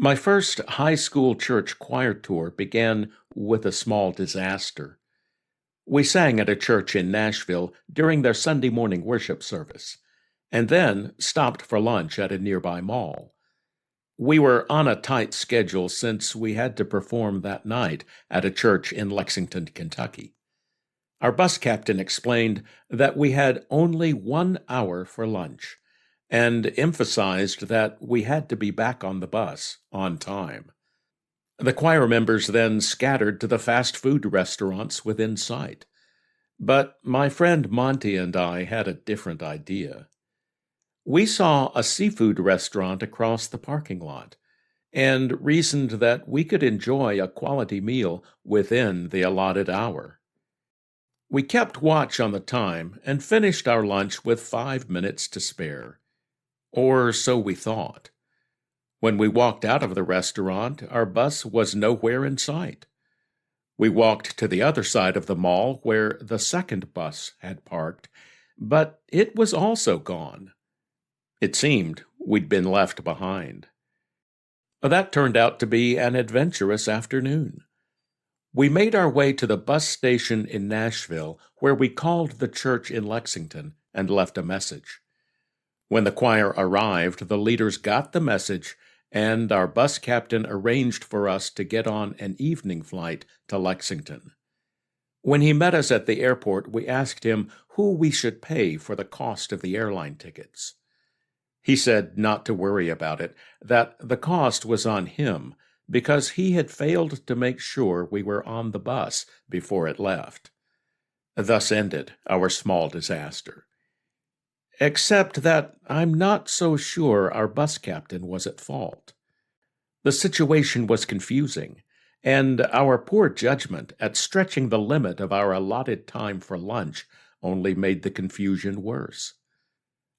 My first high school church choir tour began with a small disaster. We sang at a church in Nashville during their Sunday morning worship service, and then stopped for lunch at a nearby mall. We were on a tight schedule since we had to perform that night at a church in Lexington, Kentucky. Our bus captain explained that we had only 1 hour for lunch and emphasized that we had to be back on the bus on time. The choir members then scattered to the fast food restaurants within sight. But my friend Monty and I had a different idea. We saw a seafood restaurant across the parking lot and reasoned that we could enjoy a quality meal within the allotted hour. We kept watch on the time and finished our lunch with 5 minutes to spare. Or so we thought. When we walked out of the restaurant, our bus was nowhere in sight. We walked to the other side of the mall where the second bus had parked, but it was also gone. It seemed we'd been left behind. That turned out to be an adventurous afternoon. We made our way to the bus station in Nashville, where we called the church in Lexington and left a message. When the choir arrived, the leaders got the message, and our bus captain arranged for us to get on an evening flight to Lexington. When he met us at the airport, we asked him who we should pay for the cost of the airline tickets. He said not to worry about it, that the cost was on him because he had failed to make sure we were on the bus before it left. Thus ended our small disaster. Except that I'm not so sure our bus captain was at fault. The situation was confusing, and our poor judgment at stretching the limit of our allotted time for lunch only made the confusion worse.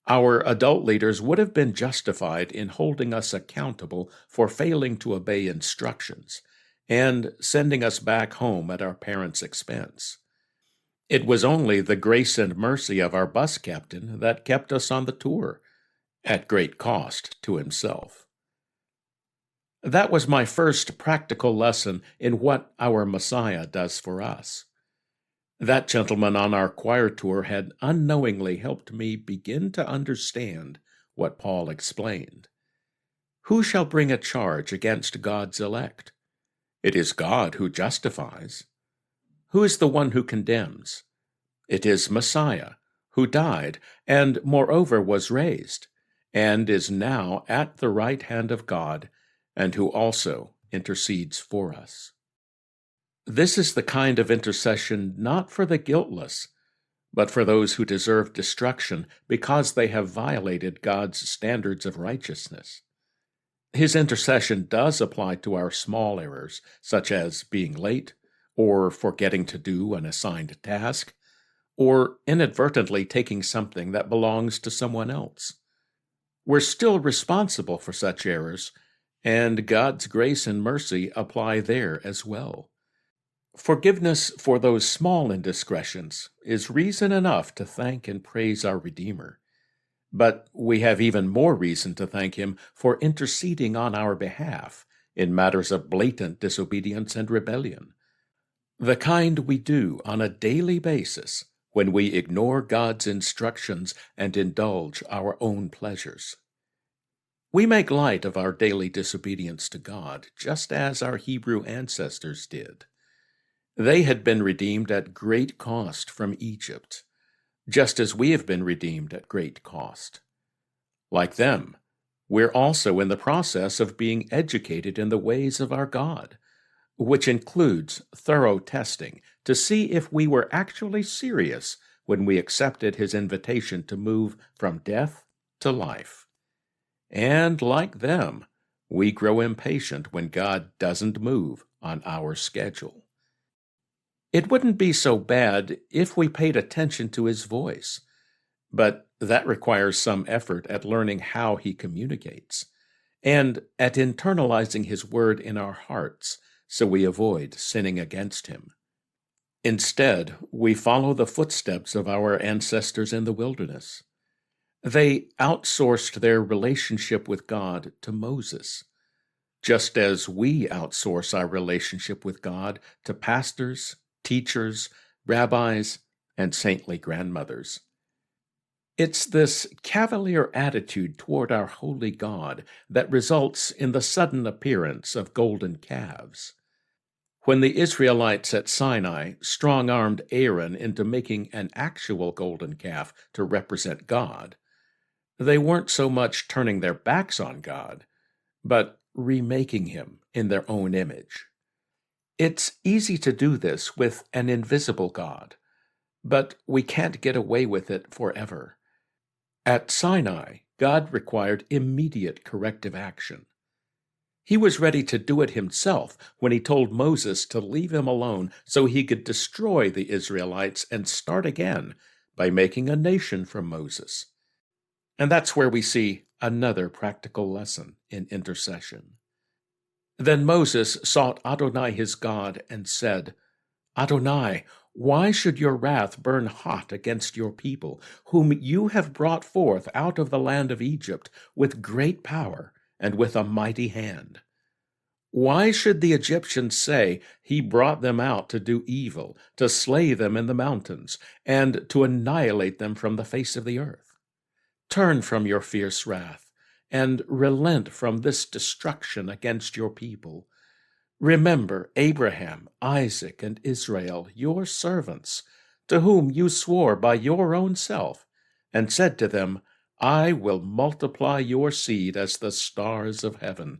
Our adult leaders would have been justified in holding us accountable for failing to obey instructions and sending us back home at our parents' expense. It was only the grace and mercy of our bus captain that kept us on the tour, at great cost to himself. That was my first practical lesson in what our Messiah does for us. That gentleman on our choir tour had unknowingly helped me begin to understand what Paul explained. Who shall bring a charge against God's elect? It is God who justifies. Who is the one who condemns? It is Messiah, who died, and moreover was raised, and is now at the right hand of God, and who also intercedes for us. This is the kind of intercession not for the guiltless, but for those who deserve destruction because they have violated God's standards of righteousness. His intercession does apply to our small errors, such as being late, or forgetting to do an assigned task, or inadvertently taking something that belongs to someone else. We're still responsible for such errors, and God's grace and mercy apply there as well. Forgiveness for those small indiscretions is reason enough to thank and praise our Redeemer. But we have even more reason to thank Him for interceding on our behalf in matters of blatant disobedience and rebellion, the kind we do on a daily basis when we ignore God's instructions and indulge our own pleasures. We make light of our daily disobedience to God, just as our Hebrew ancestors did. They had been redeemed at great cost from Egypt, just as we have been redeemed at great cost. Like them, we're also in the process of being educated in the ways of our God, which includes thorough testing to see if we were actually serious when we accepted His invitation to move from death to life. And like them, we grow impatient when God doesn't move on our schedule. It wouldn't be so bad if we paid attention to His voice, but that requires some effort at learning how He communicates, and at internalizing His word in our hearts so we avoid sinning against Him. Instead, we follow the footsteps of our ancestors in the wilderness. They outsourced their relationship with God to Moses. just as we outsource our relationship with God to pastors, teachers, rabbis, and saintly grandmothers. It's this cavalier attitude toward our holy God that results in the sudden appearance of golden calves. When the Israelites at Sinai strong-armed Aaron into making an actual golden calf to represent God, they weren't so much turning their backs on God, but remaking him in their own image. It's easy to do this with an invisible God, but we can't get away with it forever. At Sinai, God required immediate corrective action. He was ready to do it himself when he told Moses to leave him alone so he could destroy the Israelites and start again by making a nation from Moses. And that's where we see another practical lesson in intercession. Then Moses sought Adonai his God and said, Adonai, why should your wrath burn hot against your people, whom you have brought forth out of the land of Egypt with great power and with a mighty hand? Why should the Egyptians say, He brought them out to do evil, to slay them in the mountains, and to annihilate them from the face of the earth? Turn from your fierce wrath, and relent from this destruction against your people. Remember Abraham, Isaac, and Israel, your servants, to whom you swore by your own self, and said to them, I will multiply your seed as the stars of heaven,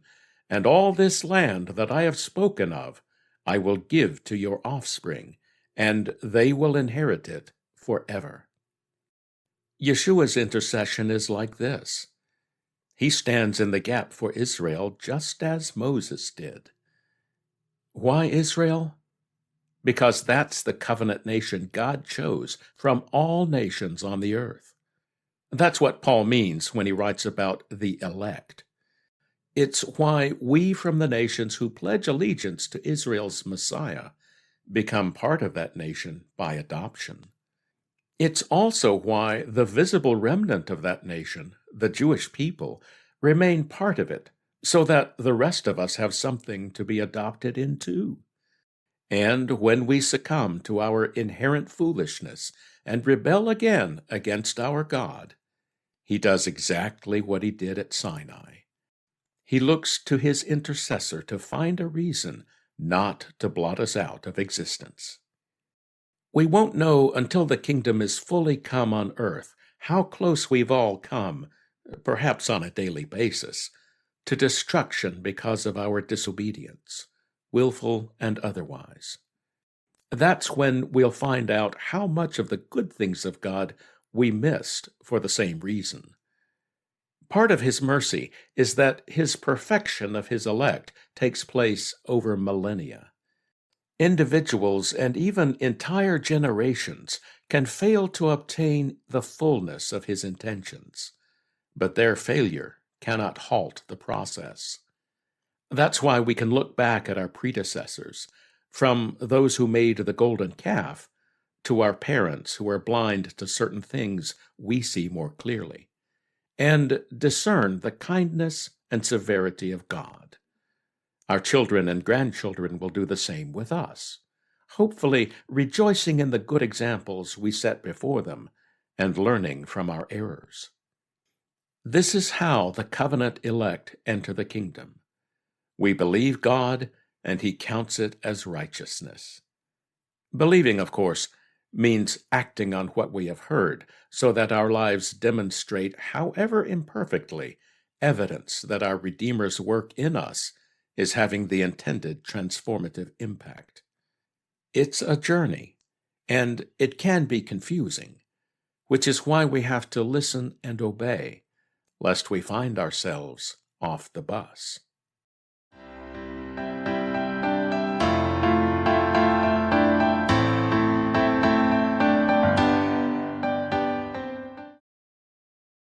and all this land that I have spoken of I will give to your offspring, and they will inherit it forever. Yeshua's intercession is like this. He stands in the gap for Israel just as Moses did. Why Israel? Because that's the covenant nation God chose from all nations on the earth. That's what Paul means when he writes about the elect. It's why we from the nations who pledge allegiance to Israel's Messiah become part of that nation by adoption. It's also why the visible remnant of that nation, the Jewish people, remain part of it, so that the rest of us have something to be adopted into. And when we succumb to our inherent foolishness and rebel again against our God, he does exactly what he did at Sinai. He looks to his intercessor to find a reason not to blot us out of existence. We won't know until the kingdom is fully come on earth how close we've all come, perhaps on a daily basis, to destruction because of our disobedience, willful and otherwise. That's when we'll find out how much of the good things of God we missed for the same reason. Part of his mercy is that his perfection of his elect takes place over millennia. Individuals and even entire generations can fail to obtain the fullness of his intentions, but their failure cannot halt the process. That's why we can look back at our predecessors, from those who made the golden calf to our parents who are blind to certain things we see more clearly, and discern the kindness and severity of God. Our children and grandchildren will do the same with us, hopefully rejoicing in the good examples we set before them and learning from our errors. This is how the covenant elect enter the kingdom. We believe God, and he counts it as righteousness. Believing, of course, means acting on what we have heard, so that our lives demonstrate, however imperfectly, evidence that our Redeemer's work in us is having the intended transformative impact. It's a journey, and it can be confusing, which is why we have to listen and obey, lest we find ourselves off the bus.